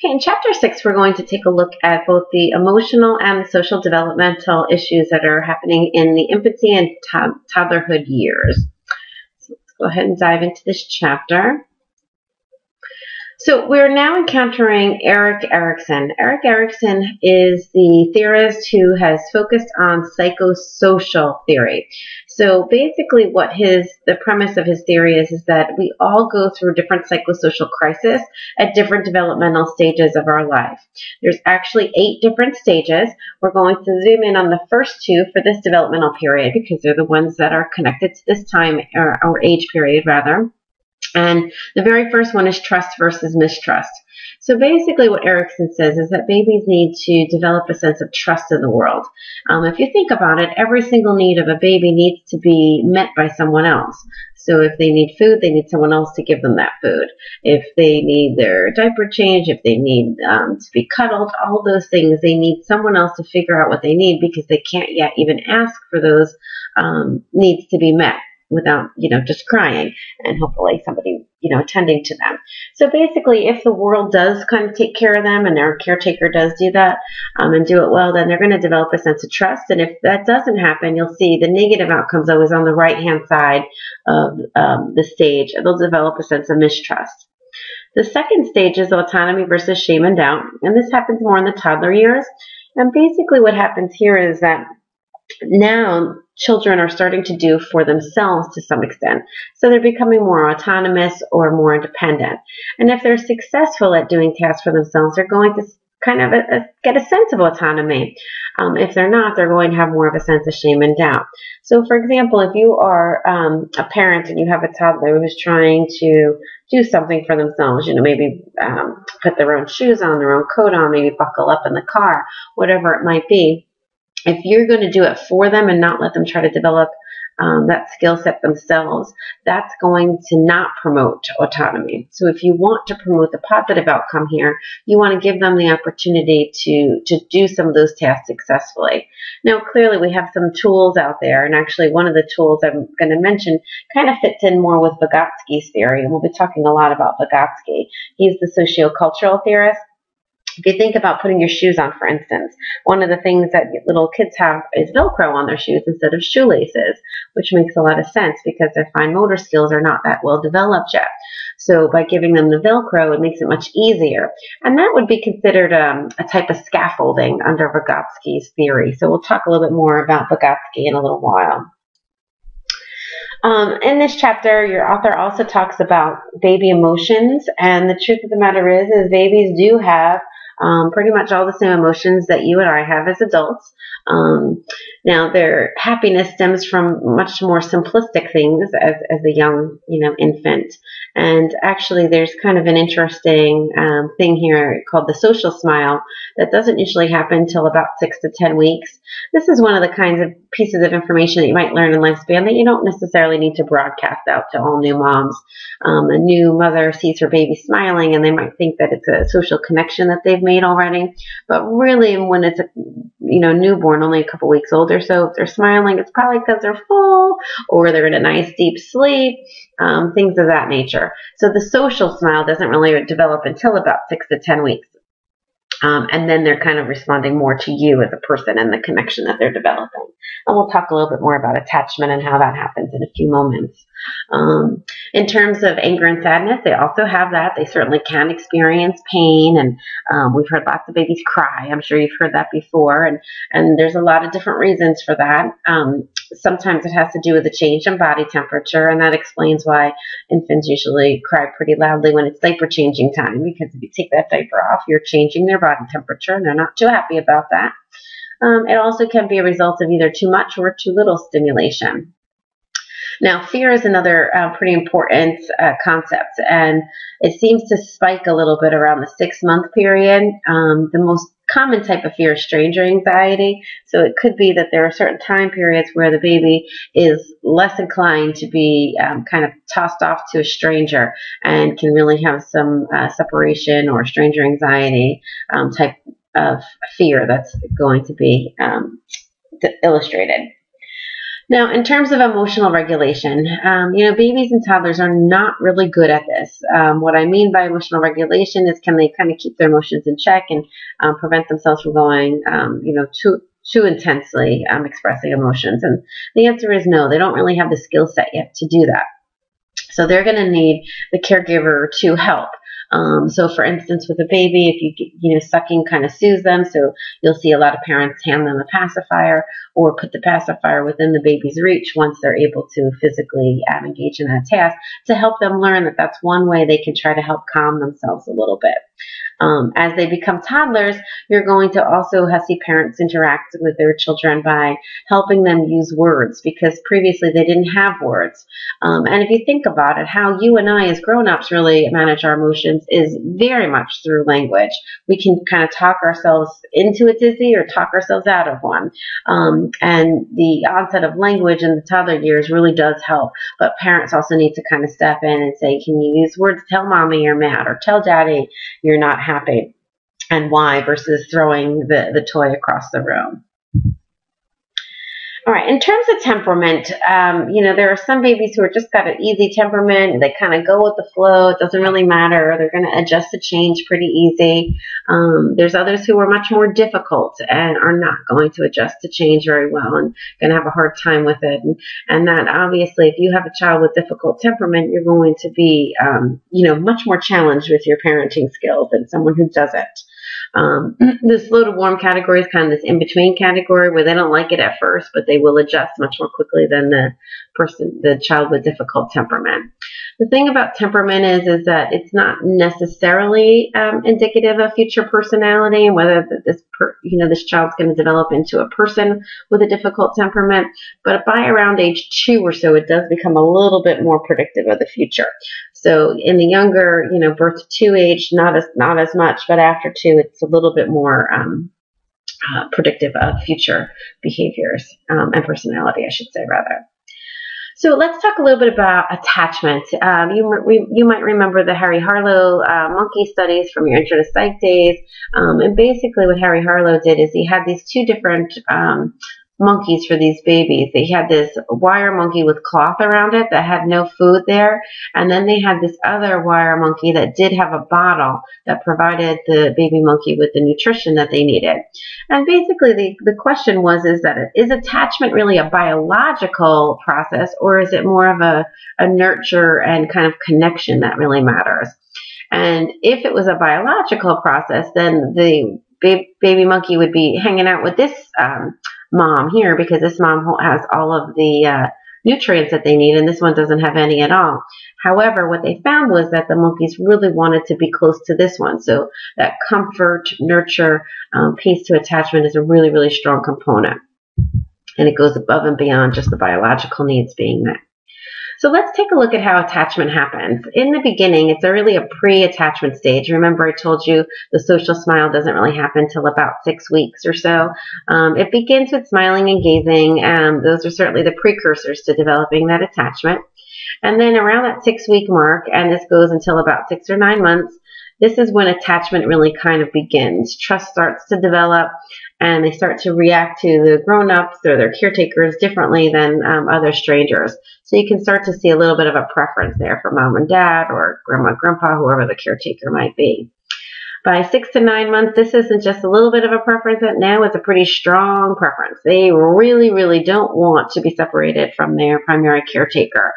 Okay, in Chapter 6, we're going to take a look at both the emotional and the social developmental issues that are happening in the infancy and toddlerhood years. So let's go ahead and dive into this chapter. So we're now encountering Erikson. Erikson is the theorist who has focused on psychosocial theory. So basically what the premise of his theory is that we all go through different psychosocial crises at different developmental stages of our life. There's actually 8 different stages. We're going to zoom in on the first 2 for this developmental period because they're the ones that are connected to this time or age period rather. And the very first one is trust versus mistrust. So basically what Erikson says is that babies need to develop a sense of trust in the world. If you think about it, every single need of a baby needs to be met by someone else. So if they need food, they need someone else to give them that food. If they need their diaper change, if they need to be cuddled, all those things, they need someone else to figure out what they need because they can't yet even ask for those needs to be met without, just crying and hopefully somebody, attending to them. So basically, if the world does kind of take care of them and their caretaker does do that and do it well, then they're going to develop a sense of trust. And if that doesn't happen, you'll see the negative outcomes always on the right-hand side of the stage. They'll develop a sense of mistrust. The second stage is autonomy versus shame and doubt. And this happens more in the toddler years. And basically what happens here is that now children are starting to do for themselves to some extent. So they're becoming more autonomous or more independent. And if they're successful at doing tasks for themselves, they're going to kind of get a sense of autonomy. If they're not, they're going to have more of a sense of shame and doubt. So for example, if you are a parent and you have a toddler who's trying to do something for themselves, maybe put their own shoes on, their own coat on, maybe buckle up in the car, whatever it might be, if you're going to do it for them and not let them try to develop that skill set themselves, that's going to not promote autonomy. So if you want to promote the positive outcome here, you want to give them the opportunity to do some of those tasks successfully. Now, clearly we have some tools out there, and actually one of the tools I'm going to mention kind of fits in more with Vygotsky's theory, and we'll be talking a lot about Vygotsky. He's the sociocultural theorist. If you think about putting your shoes on, for instance, one of the things that little kids have is Velcro on their shoes instead of shoelaces, which makes a lot of sense because their fine motor skills are not that well developed yet. So by giving them the Velcro, it makes it much easier. And that would be considered a type of scaffolding under Vygotsky's theory. So we'll talk a little bit more about Vygotsky in a little while. In this chapter, your author also talks about baby emotions, and the truth of the matter is babies do have pretty much all the same emotions that you and I have as adults. Now, their happiness stems from much more simplistic things as a young, infant. And actually, there's kind of an interesting thing here called the social smile that doesn't usually happen until about 6 to 10 weeks. This is one of the kinds of pieces of information that you might learn in lifespan that you don't necessarily need to broadcast out to all new moms. A new mother sees her baby smiling and they might think that it's a social connection that they've made already. But really, when it's a newborn, only a couple weeks old or so, if they're smiling, it's probably because they're full or they're in a nice deep sleep, things of that nature. So the social smile doesn't really develop until about 6 to 10 weeks. And then they're kind of responding more to you as a person and the connection that they're developing. And we'll talk a little bit more about attachment and how that happens in a few moments. In terms of anger and sadness, they also have that. They certainly can experience pain, and we've heard lots of babies cry. I'm sure you've heard that before, and there's a lot of different reasons for that. Sometimes it has to do with a change in body temperature, and that explains why infants usually cry pretty loudly when it's diaper changing time, because if you take that diaper off, you're changing their body temperature, and they're not too happy about that. It also can be a result of either too much or too little stimulation. Now, fear is another pretty important concept, and it seems to spike a little bit around the 6-month period. The most common type of fear is stranger anxiety, so it could be that there are certain time periods where the baby is less inclined to be kind of tossed off to a stranger and can really have some separation or stranger anxiety type of fear that's going to be illustrated. Now, in terms of emotional regulation, babies and toddlers are not really good at this. What I mean by emotional regulation is, can they kind of keep their emotions in check and prevent themselves from going, too intensely expressing emotions? And the answer is no. They don't really have the skill set yet to do that. So they're going to need the caregiver to help. So for instance, with a baby, if sucking kind of soothes them, so you'll see a lot of parents hand them a pacifier or put the pacifier within the baby's reach once they're able to physically engage in that task, to help them learn that that's one way they can try to help calm themselves a little bit. As they become toddlers, you're going to also see parents interact with their children by helping them use words, because previously they didn't have words. And if you think about it, how you and I as grown-ups really manage our emotions is very much through language. We can kind of talk ourselves into a dizzy or talk ourselves out of one. And the onset of language in the toddler years really does help. But parents also need to kind of step in and say, can you use words? Tell mommy you're mad, or tell daddy you're not happy, and why, versus throwing the toy across the room. All right, in terms of temperament, there are some babies who are just got an easy temperament. They kind of go with the flow. It doesn't really matter. They're going to adjust to change pretty easy. There's others who are much more difficult and are not going to adjust to change very well and going to have a hard time with it. And that obviously, if you have a child with difficult temperament, you're going to be, much more challenged with your parenting skills than someone who doesn't. The slow to warm category is kind of this in-between category where they don't like it at first, but they will adjust much more quickly than the child with difficult temperament. The thing about temperament is that it's not necessarily indicative of future personality and whether this child's going to develop into a person with a difficult temperament. But by around age 2 or so, it does become a little bit more predictive of the future. So in the younger, birth to 2 age, not as much, but after 2, it's a little bit more predictive of future behaviors and personality, I should say, rather. So let's talk a little bit about attachment. You might remember the Harlow monkey studies from your Intro to Psych days. And basically what Harlow did is he had these 2 different monkeys for these babies. They had this wire monkey with cloth around it that had no food there, and then they had this other wire monkey that did have a bottle that provided the baby monkey with the nutrition that they needed. And basically the question is attachment really a biological process, or is it more of a nurture and kind of connection that really matters? And if it was a biological process, then the baby monkey would be hanging out with this mom here, because this mom has all of the nutrients that they need, and this one doesn't have any at all. However, what they found was that the monkeys really wanted to be close to this one. So that comfort, nurture, piece to attachment is a really, really strong component. And it goes above and beyond just the biological needs being met. So let's take a look at how attachment happens. In the beginning, it's really a pre-attachment stage. Remember, I told you the social smile doesn't really happen until about 6 weeks or so. It begins with smiling and gazing. Those are certainly the precursors to developing that attachment. And then around that 6-week mark, and this goes until about 6 or 9 months, this is when attachment really kind of begins. Trust starts to develop, and they start to react to the grown-ups or their caretakers differently than other strangers. So you can start to see a little bit of a preference there for mom and dad or grandma, grandpa, whoever the caretaker might be. By 6 to 9 months, this isn't just a little bit of a preference. Now it's a pretty strong preference. They really, really don't want to be separated from their primary caretaker.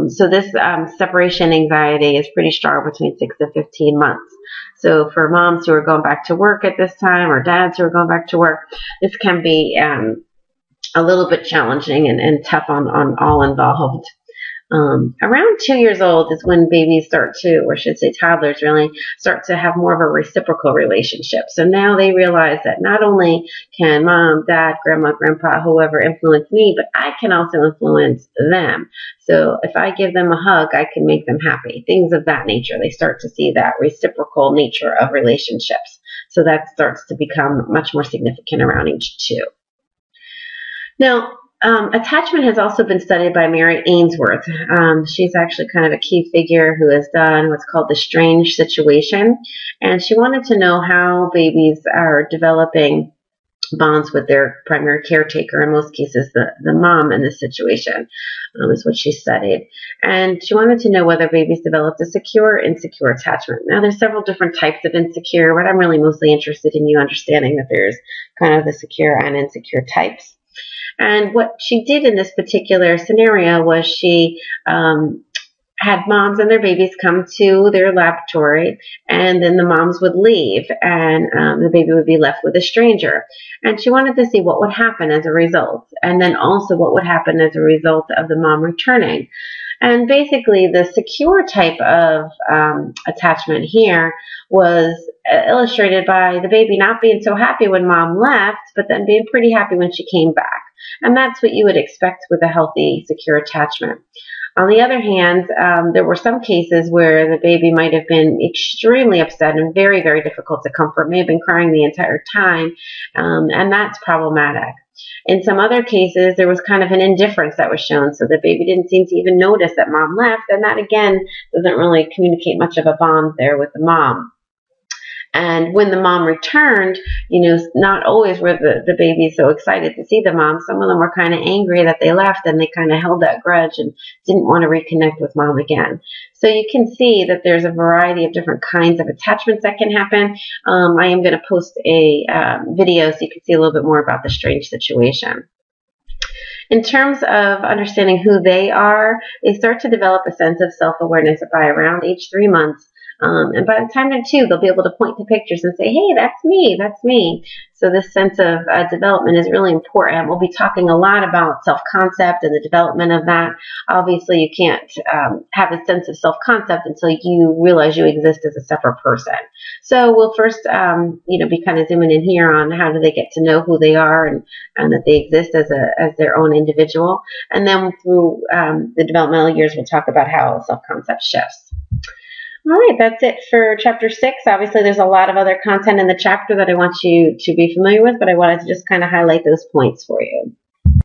So this separation anxiety is pretty strong between 6 to 15 months. So for moms who are going back to work at this time, or dads who are going back to work, this can be a little bit challenging and tough on all involved. Around 2 years old is when babies start to, or I should say toddlers really, start to have more of a reciprocal relationship. So now they realize that not only can mom, dad, grandma, grandpa, whoever influence me, but I can also influence them. So if I give them a hug, I can make them happy. Things of that nature. They start to see that reciprocal nature of relationships. So that starts to become much more significant around age 2. Now, attachment has also been studied by Mary Ainsworth. She's actually kind of a key figure who has done what's called the strange situation. And she wanted to know how babies are developing bonds with their primary caretaker, in most cases the mom in this situation, is what she studied. And she wanted to know whether babies developed a secure or insecure attachment. Now, there's several different types of insecure, but I'm really mostly interested in you understanding that there's kind of the secure and insecure types. And what she did in this particular scenario was she had moms and their babies come to their laboratory, and then the moms would leave, and the baby would be left with a stranger. And she wanted to see what would happen as a result, and then also what would happen as a result of the mom returning. And basically, the secure type of attachment here was illustrated by the baby not being so happy when mom left, but then being pretty happy when she came back. And that's what you would expect with a healthy, secure attachment. On the other hand, there were some cases where the baby might have been extremely upset and very, very difficult to comfort, may have been crying the entire time, and that's problematic. In some other cases, there was kind of an indifference that was shown, so the baby didn't seem to even notice that mom left, and that, again, doesn't really communicate much of a bond there with the mom. And when the mom returned, not always were the babies so excited to see the mom. Some of them were kind of angry that they left, and they kind of held that grudge and didn't want to reconnect with mom again. So you can see that there's a variety of different kinds of attachments that can happen. I am going to post a video so you can see a little bit more about the strange situation. In terms of understanding who they are, they start to develop a sense of self-awareness by around age 3 months. And by the time they're 2, they'll be able to point to pictures and say, hey, that's me, that's me. So this sense of development is really important. We'll be talking a lot about self-concept and the development of that. Obviously, you can't have a sense of self-concept until you realize you exist as a separate person. So we'll first, be kind of zooming in here on how do they get to know who they are and that they exist as their own individual. And then through the developmental years, we'll talk about how self-concept shifts. All right, that's it for Chapter 6. Obviously, there's a lot of other content in the chapter that I want you to be familiar with, but I wanted to just kind of highlight those points for you.